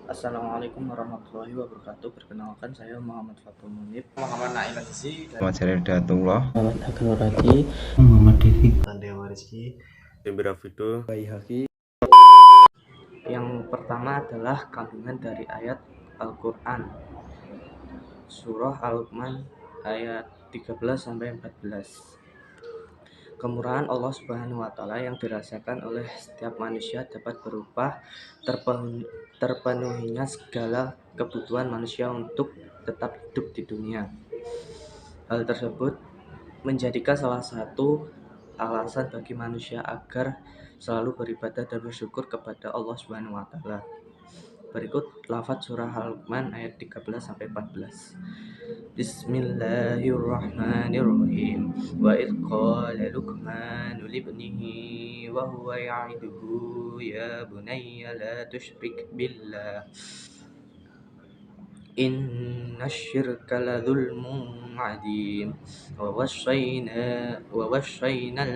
Assalamualaikum warahmatullahi wabarakatuh. Perkenalkan saya Muhammad Fatul Munib. Muhammad Nail Azizi dan Muhammad Syarif Datullah, Muhammad Akan Nuradi. Muhammad Devi, Andewa Rizky. Fido, Yang pertama adalah kandungan dari ayat Al-Quran Surah Al-Luqman ayat 13 sampai 14. Kemurahan Allah Subhanahu wa taala yang dirasakan oleh setiap manusia dapat berupa terpenuhinya segala kebutuhan manusia untuk tetap hidup di dunia. Hal tersebut menjadikan salah satu alasan bagi manusia agar selalu beribadah dan bersyukur kepada Allah Subhanahu wa taala. Berikut lafaz surah Al-Luqman ayat 13 sampai 14. Bismillahirrahmanirrahim. Wa idh qala Luqman libnihi wa huwa ya'iduhu ya bunayya la tusyrik billah inna syirka la dhulmun adim wa wasyayna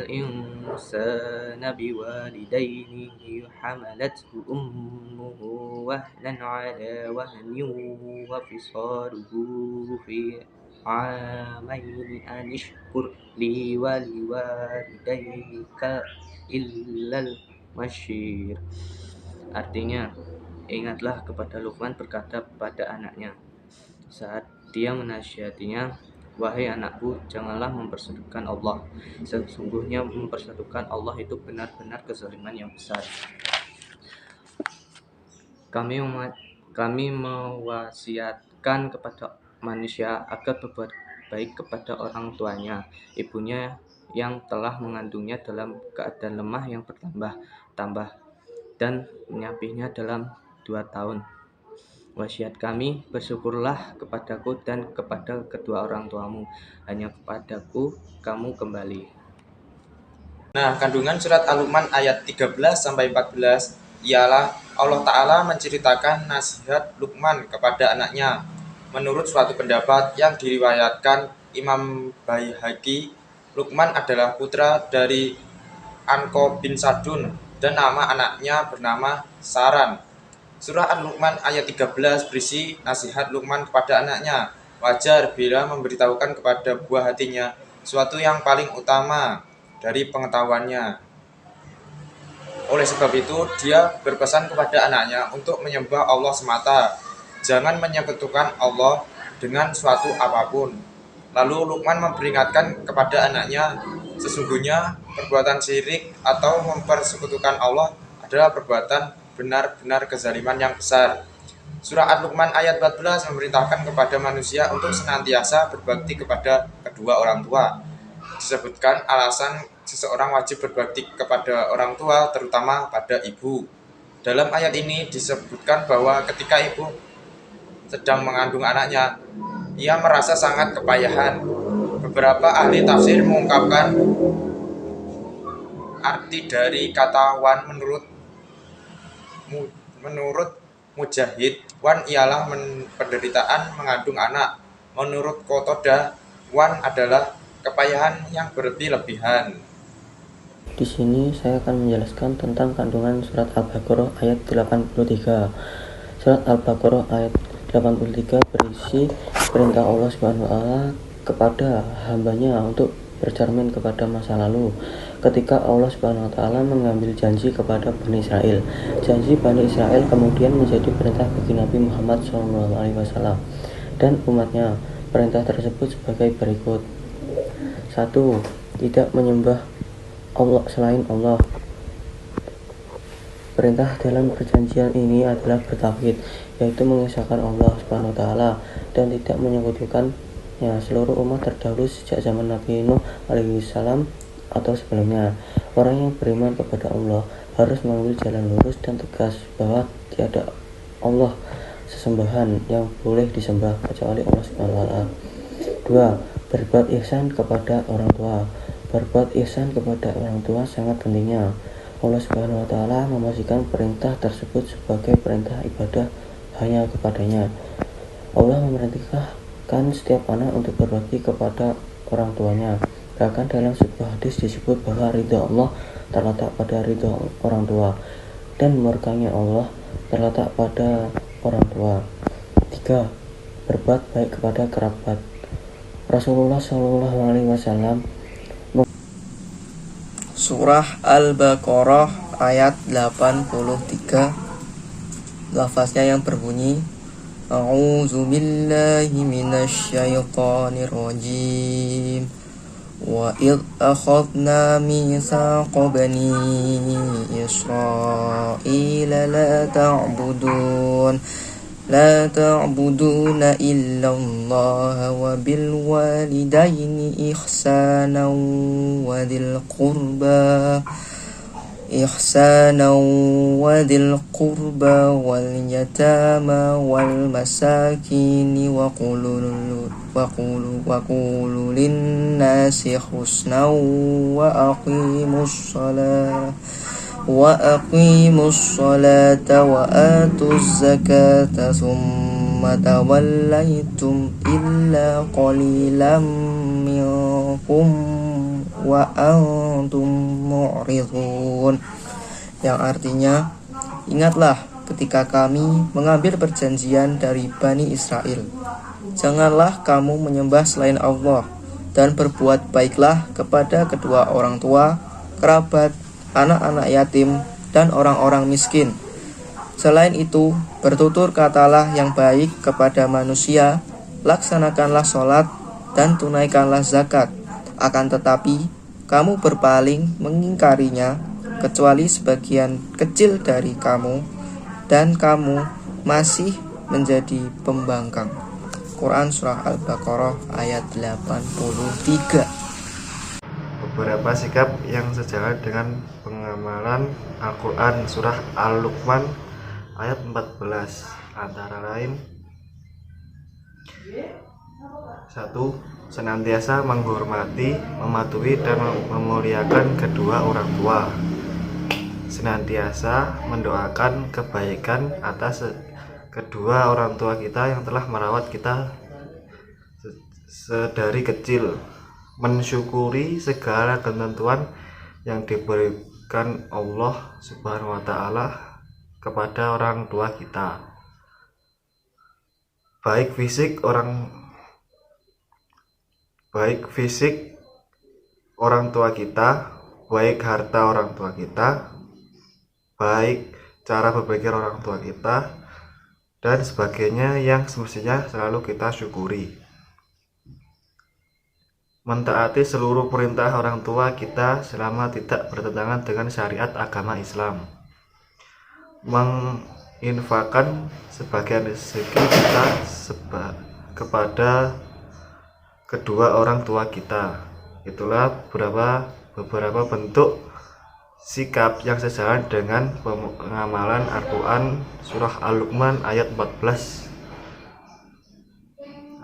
al-insana biwalidayhi hamalathu ummuhu wahnan ala wahnin wa fisaluhu fi amaini an ishkur li wa liwalidayka illal masyir. Artinya, ingatlah kepada Luqman berkata pada anaknya saat dia menasihatinya, wahai anakku, janganlah mempersekutukan Allah. Sesungguhnya mempersekutukan Allah itu benar-benar kezaliman yang besar. Kami mewasiatkan kepada manusia agar berbuat baik kepada orang tuanya, ibunya yang telah mengandungnya dalam keadaan lemah yang bertambah dan menyapihnya dalam 2 tahun. Wasiat kami, bersyukurlah kepadaku dan kepada kedua orang tuamu, hanya kepadaku kamu kembali. Nah, kandungan surat Al-Luqman ayat 13 sampai 14 ialah Allah Ta'ala menceritakan nasihat Luqman kepada anaknya. Menurut suatu pendapat yang diriwayatkan Imam Baihaqi, Luqman adalah putra dari Anqo bin Sadun dan nama anaknya bernama Saran. Surah Al-Luqman ayat 13 berisi nasihat Luqman kepada anaknya. Wajar bila memberitahukan kepada buah hatinya suatu yang paling utama dari pengetahuannya. Oleh sebab itu, dia berpesan kepada anaknya untuk menyembah Allah semata. Jangan menyekutukan Allah dengan suatu apapun. Lalu Luqman memperingatkan kepada anaknya, sesungguhnya perbuatan syirik atau mempersekutukan Allah adalah perbuatan benar-benar kezaliman yang besar. Surah Al-Luqman ayat 14 memerintahkan kepada manusia untuk senantiasa berbakti kepada kedua orang tua. Disebutkan alasan seseorang wajib berbakti kepada orang tua, terutama pada ibu. Dalam ayat ini disebutkan bahwa ketika ibu sedang mengandung anaknya, ia merasa sangat kepayahan. Beberapa ahli tafsir mengungkapkan arti dari kata wan menurut Mujahid, wan ialah penderitaan mengandung anak. Menurut Qatadah, wan adalah kepayahan yang berlebih-lebihan. Di sini saya akan menjelaskan tentang kandungan surat Al-Baqarah ayat 83. Surat Al-Baqarah ayat 83 berisi perintah Allah Subhanahu wa taala kepada hambanya untuk bercermin kepada masa lalu ketika Allah Subhanahu wa taala mengambil janji kepada Bani Israel. Janji Bani Israel kemudian menjadi perintah bagi Nabi Muhammad SAW dan umatnya. Perintah tersebut sebagai berikut. 1. Tidak menyembah Allah selain Allah. Perintah dalam perjanjian ini adalah bertauhid, yaitu mengesahkan Allah Subhanahu wa taala dan tidak menyekutukannya. Seluruh umat terdahulu sejak zaman Nabi Nuh alaihissalam atau sebelumnya, orang yang beriman kepada Allah harus mengambil jalan lurus dan tegas bahwa tiada Allah sesembahan yang boleh disembah kecuali Allah Subhanahu wa taala. 2. Berbuat ihsan kepada orang tua. Berbuat ihsan kepada orang tua sangat pentingnya. Allah Subhanahu wa taala memastikan perintah tersebut sebagai perintah ibadah hanya kepadanya. Allah memerintahkan setiap anak untuk berbakti kepada orang tuanya. Bahkan dalam sebuah hadis disebut bahwa ridha Allah terletak pada ridha orang tua dan murkanya Allah terletak pada orang tua. 3. Berbuat baik kepada kerabat. Rasulullah Shallallahu Alaihi Wasallam Surah Al-Baqarah ayat 83, lafaznya yang berbunyi A'udzu billahi minasyaitonir rajim. Wa id akhadna mitsaqa bani Israila la ta'buduna illallah wa bil walidaini ihsanan wa dhil qurba wal yatama wal masakini wa qulu linnasi husnan wa aqimus salata wa atuz zakata thumma tawallaitum illa qalilan minkum wa antum mu'ridun, yang artinya, ingatlah ketika kami mengambil perjanjian dari Bani Israel, janganlah kamu menyembah selain Allah, dan berbuat baiklah kepada kedua orang tua, kerabat, anak-anak yatim, dan orang-orang miskin. Selain itu, bertutur katalah yang baik kepada manusia, laksanakanlah sholat, dan tunaikanlah zakat. Akan tetapi, kamu berpaling mengingkarinya, kecuali sebagian kecil dari kamu, dan kamu masih menjadi pembangkang. Quran Surah Al-Baqarah ayat 83. Beberapa sikap yang sejalan dengan pengamalan Al-Quran Surah Al-Luqman ayat 14, antara lain 1. Senantiasa menghormati, mematuhi, dan memuliakan kedua orang tua. Senantiasa mendoakan kebaikan atas kedua orang tua kita yang telah merawat kita sedari kecil. Mensyukuri segala ketentuan yang diberikan Allah Subhanahu wa Ta'ala kepada orang tua kita, baik fisik orang tua kita, baik harta orang tua kita, baik cara berpikir orang tua kita, dan sebagainya yang semestinya selalu kita syukuri. Mentaati seluruh perintah orang tua kita selama tidak bertentangan dengan syariat agama Islam. Menginfakkan sebagian rezeki kita kepada kedua orang tua kita. Itulah beberapa bentuk sikap yang sejalan dengan pengamalan Al-Quran Surah Al-Luqman ayat 14.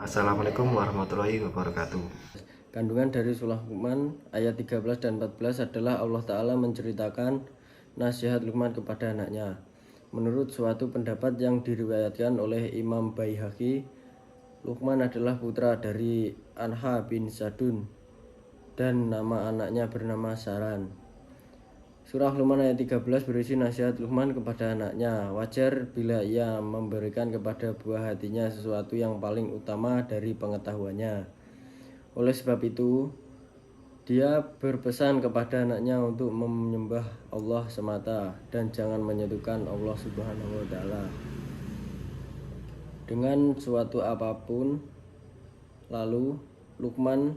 Assalamualaikum warahmatullahi wabarakatuh. Kandungan dari surah Luqman ayat 13 dan 14 adalah Allah Ta'ala menceritakan nasihat Luqman kepada anaknya. Menurut suatu pendapat yang diriwayatkan oleh Imam Baihaqi, Luqman adalah putra dari Anha bin Sadun dan nama anaknya bernama Saran. Surah Luqman ayat 13 berisi nasihat Luqman kepada anaknya. Wajar bila ia memberikan kepada buah hatinya sesuatu yang paling utama dari pengetahuannya. Oleh sebab itu, dia berpesan kepada anaknya untuk menyembah Allah semata dan jangan menyekutukan Allah Subhanahu wa Ta'ala dengan suatu apapun. Lalu Luqman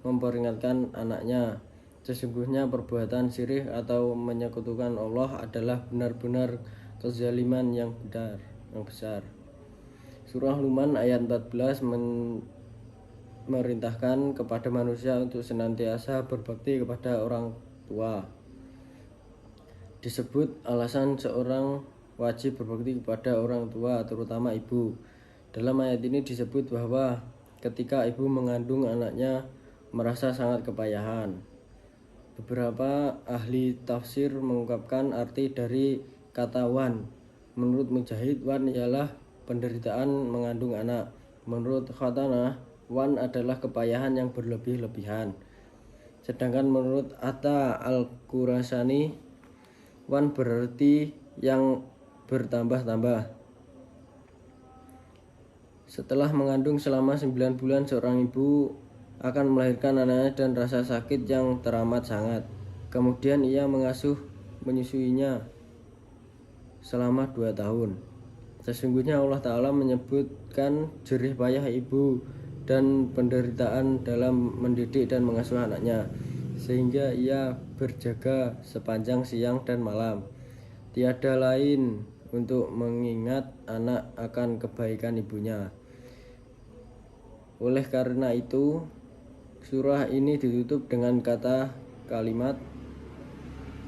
memperingatkan anaknya, sesungguhnya perbuatan syirik atau menyekutukan Allah adalah benar-benar kezaliman yang besar. Surah Luqman ayat 14 merintahkan kepada manusia untuk senantiasa berbakti kepada orang tua. Disebut alasan seorang wajib berbakti kepada orang tua, terutama ibu. Dalam ayat ini disebut bahwa ketika ibu mengandung anaknya merasa sangat kepayahan. Beberapa ahli tafsir mengungkapkan arti dari kata wan. Menurut Mujahid, wan ialah penderitaan mengandung anak. Menurut Khatanah, wan adalah kepayahan yang berlebih-lebihan. Sedangkan menurut Atta Al-Qurasani, wan berarti yang bertambah-tambah. Setelah mengandung selama 9 bulan, seorang ibu akan melahirkan anaknya dan rasa sakit yang teramat sangat. Kemudian ia menyusuinya selama 2 tahun. Sesungguhnya Allah Ta'ala menyebutkan jerih payah ibu dan penderitaan dalam mendidik dan mengasuh anaknya, sehingga ia berjaga sepanjang siang dan malam. Tiada lain untuk mengingat anak akan kebaikan ibunya. Oleh karena itu, surah ini ditutup dengan kalimat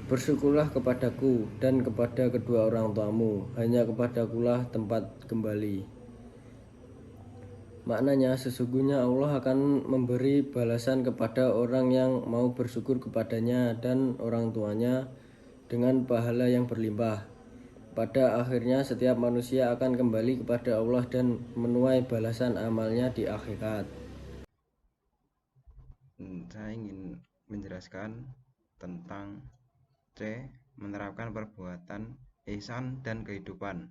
"Bersyukurlah kepadaku dan kepada kedua orang tuamu, hanya kepadakulah tempat kembali." Maknanya, sesungguhnya Allah akan memberi balasan kepada orang yang mau bersyukur kepadanya dan orang tuanya dengan pahala yang berlimpah. Pada akhirnya setiap manusia akan kembali kepada Allah dan menuai balasan amalnya di akhirat. Saya ingin menjelaskan tentang C. Menerapkan perbuatan ihsan dan kehidupan.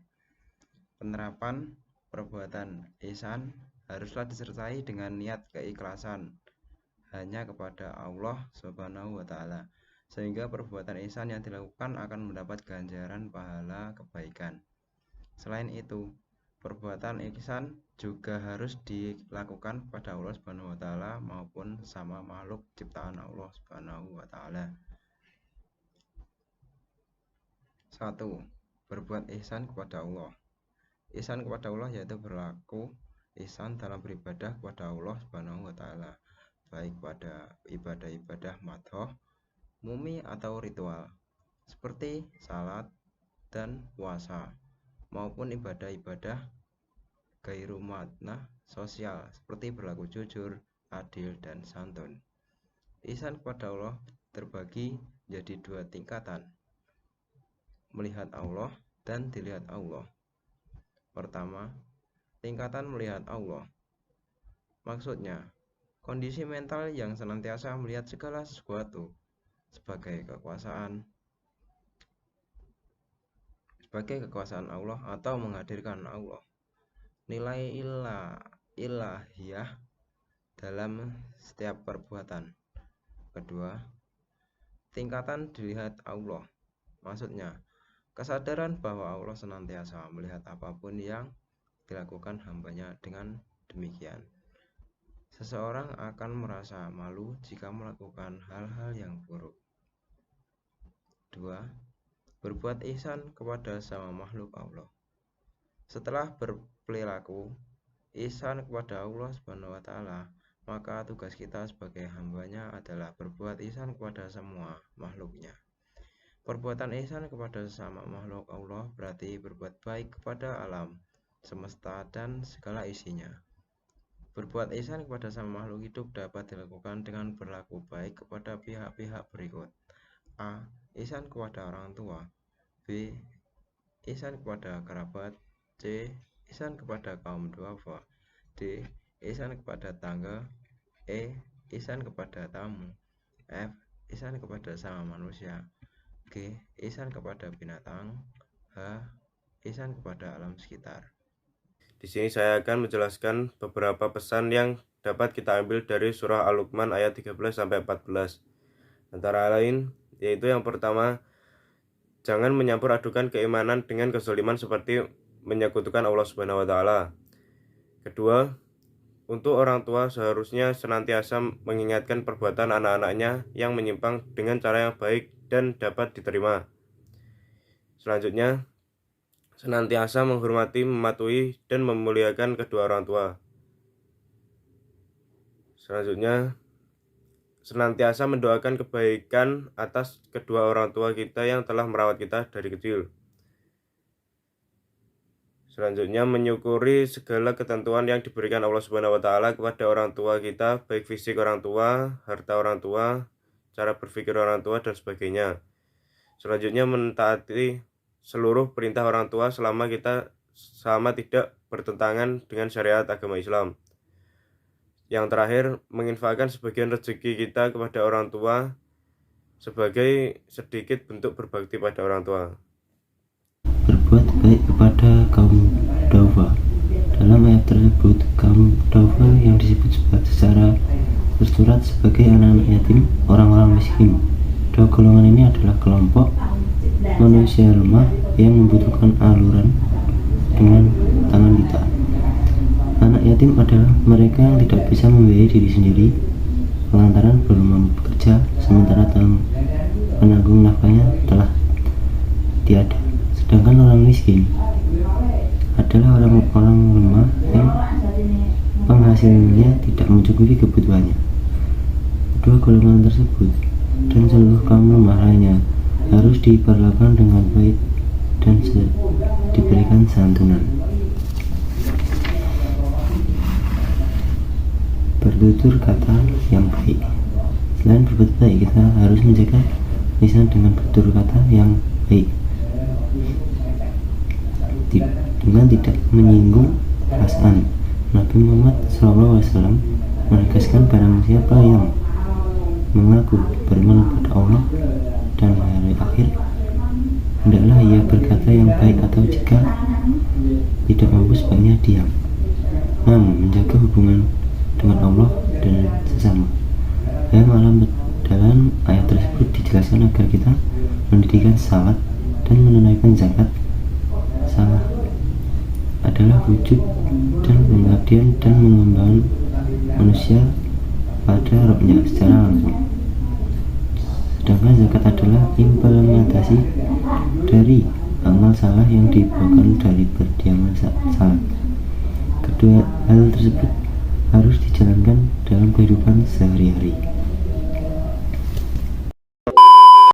Penerapan perbuatan ihsan haruslah disertai dengan niat keikhlasan hanya kepada Allah Subhanahu wa Ta'ala, sehingga perbuatan ihsan yang dilakukan akan mendapat ganjaran pahala kebaikan. Selain itu, perbuatan ihsan juga harus dilakukan kepada Allah Subhanahu wa Ta'ala maupun sama makhluk ciptaan Allah Subhanahu wa Ta'ala. 1. Berbuat ihsan kepada Allah. Ihsan kepada Allah yaitu berlaku ihsan dalam beribadah kepada Allah Subhanahu wa Ta'ala, baik pada ibadah-ibadah madhoh, mumi atau ritual seperti salat dan puasa, maupun ibadah-ibadah gairu madnah sosial seperti berlaku jujur, adil, dan santun. Ihsan kepada Allah terbagi menjadi 2 tingkatan: melihat Allah dan dilihat Allah. Pertama, tingkatan melihat Allah. Maksudnya, kondisi mental yang senantiasa melihat segala sesuatu sebagai kekuasaan Allah atau menghadirkan Allah, nilai ilahiyah dalam setiap perbuatan. Kedua, tingkatan dilihat Allah. Maksudnya, kesadaran bahwa Allah senantiasa melihat apapun yang dilakukan hambanya. Dengan demikian, seseorang akan merasa malu jika melakukan hal-hal yang buruk. 2. Berbuat ihsan kepada sama makhluk Allah. Setelah berperilaku ihsan kepada Allah Subhanahu wa Ta'ala, maka tugas kita sebagai hambanya adalah berbuat ihsan kepada semua makhluknya. Perbuatan ihsan kepada sesama makhluk Allah berarti berbuat baik kepada alam semesta dan segala isinya. Berbuat ihsan kepada sama makhluk hidup dapat dilakukan dengan berlaku baik kepada pihak-pihak berikut: A. Ihsan kepada orang tua. B. Ihsan kepada kerabat. C. Ihsan kepada kaum duafa. D. Ihsan kepada tangga. E. Ihsan kepada tamu. F. Ihsan kepada sama manusia. G. Ihsan kepada binatang. H. Ihsan kepada alam sekitar. Di sini saya akan menjelaskan beberapa pesan yang dapat kita ambil dari surah Al-Luqman ayat 13-14. Antara lain, yaitu yang pertama, jangan menyampur adukan keimanan dengan kezaliman seperti menyekutukan Allah Subhanahu wa Ta'ala. Kedua, untuk orang tua seharusnya senantiasa mengingatkan perbuatan anak-anaknya yang menyimpang dengan cara yang baik dan dapat diterima. Selanjutnya, senantiasa menghormati, mematuhi, dan memuliakan kedua orang tua. Selanjutnya, senantiasa mendoakan kebaikan atas kedua orang tua kita yang telah merawat kita dari kecil. Selanjutnya, menyukuri segala ketentuan yang diberikan Allah Subhanahu wa Ta'ala kepada orang tua kita, baik fisik orang tua, harta orang tua, cara berpikir orang tua, dan sebagainya. Selanjutnya, mentaati seluruh perintah orang tua selama tidak bertentangan dengan syariat agama Islam. Yang terakhir, menginfakkan sebagian rezeki kita kepada orang tua sebagai sedikit bentuk berbakti pada orang tua. Berbuat baik kepada kaum duafa. Dalam ayat ayat tersebut kaum duafa yang disebut secara tersurat sebagai anak-anak yatim, orang-orang miskin. Dua golongan ini adalah kelompok manusia lemah yang membutuhkan aluran dengan tangan kita. Anak yatim adalah mereka yang tidak bisa membiayai diri sendiri lantaran belum mampu bekerja, sementara penanggung nafkahnya telah tiada. Sedangkan orang miskin adalah orang-orang lemah yang penghasilannya tidak mencukupi kebutuhannya. Kedua golongan tersebut dan seluruh kaum lemah lainnya harus diperlakukan dengan baik dan diberikan santunan. Bertutur kata yang baik. Selain berbuat baik, kita harus menjaga lisan dengan bertutur kata yang baik, dengan tidak menyinggung perasaan. Nabi Muhammad SAW menegaskan barang siapa yang mengaku beriman kepada Allah dan hari akhir, hendaklah ia berkata yang baik, atau jika tidak mampu sebaiknya diam. Menjaga hubungan dengan Allah dan sesama. Dalam ayat tersebut dijelaskan agar kita mendirikan salat dan menunaikan zakat. Salat adalah wujud dan pengabdian dan mengembangkan manusia pada Rabbnya secara langsung. Sedangkan zakat adalah implementasi dari amal salah yang dibawakan dari berdiaman salat. Kedua hal tersebut harus dijalankan dalam kehidupan sehari-hari.